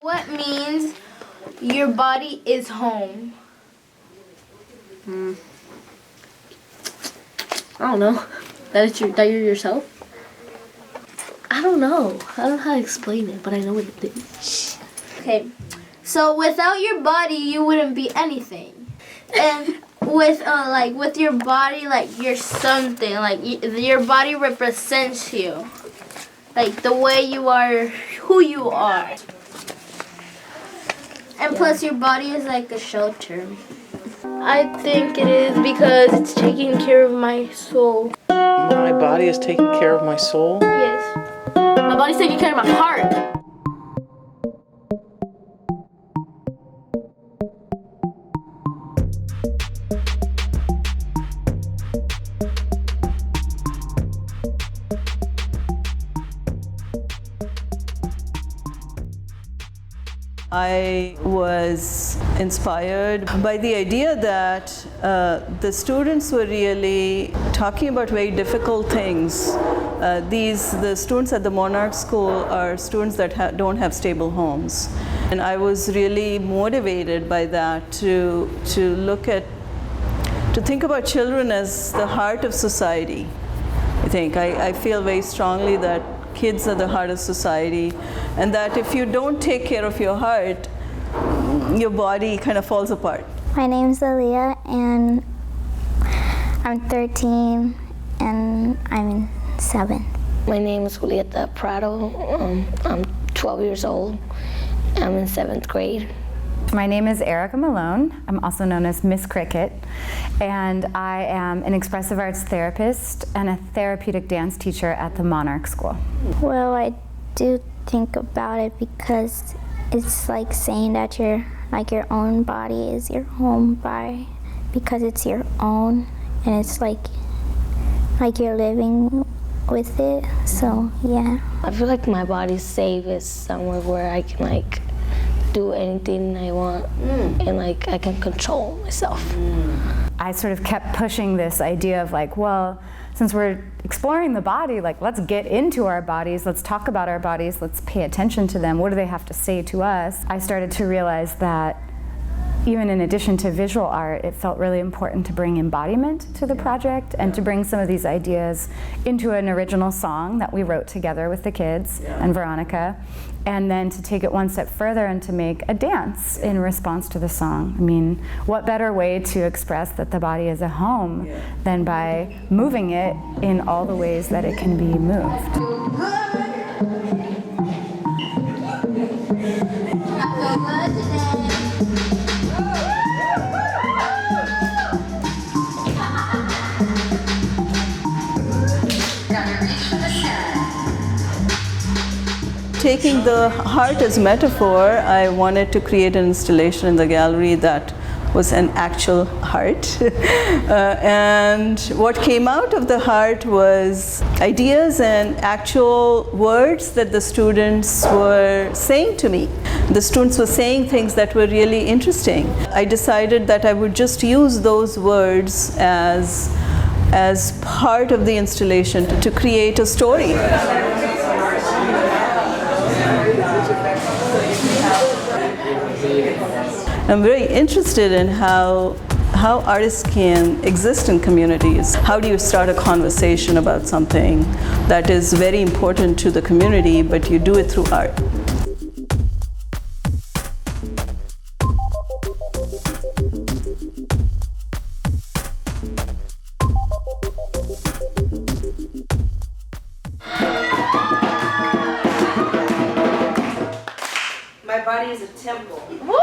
What means your body is home? I don't know. That you're yourself? I don't know. I don't know how to explain it, but I know what it is. Okay, so without your body, you wouldn't be anything. And with your body, like you're something. Like your body represents you, like the way you are, who you are. And plus, your body is like a shelter. I think it is because it's taking care of my soul. My body is taking care of my soul? Yes. My body's taking care of my heart. I was inspired by the idea that the students were really talking about very difficult things. The students at the Monarch School are students that don't have stable homes. And I was really motivated by that to think about children as the heart of society. I feel very strongly that kids are the heart of society, and that if you don't take care of your heart, your body kind of falls apart. My name's Aaliyah, and I'm 13, and I'm in 7. My name is Julieta Prado. I'm 12 years old. I'm in 7th grade. My name is Erica Malone. I'm also known as Miss Cricket, and I am an expressive arts therapist and a therapeutic dance teacher at the Monarch School. Well, I do think about it because it's like saying that your own body is your home because it's your own, and it's like you're living with it. So yeah. I feel like my body's safe is somewhere where I can do anything I want, and I can control myself. I sort of kept pushing this idea of well, since we're exploring the body, let's get into our bodies, let's talk about our bodies, let's pay attention to them. What do they have to say to us? I started to realize that even in addition to visual art, it felt really important to bring embodiment to the project and to bring some of these ideas into an original song that we wrote together with the kids and Veronica, and then to take it one step further and to make a dance in response to the song. I mean, what better way to express that the body is a home than by moving it in all the ways that it can be moved. Taking the heart as metaphor, I wanted to create an installation in the gallery that was an actual heart. And what came out of the heart was ideas and actual words that the students were saying to me. The students were saying things that were really interesting. I decided that I would just use those words as part of the installation to create a story. I'm very interested in how artists can exist in communities. How do you start a conversation about something that is very important to the community, but you do it through art? My body is a temple. Woo!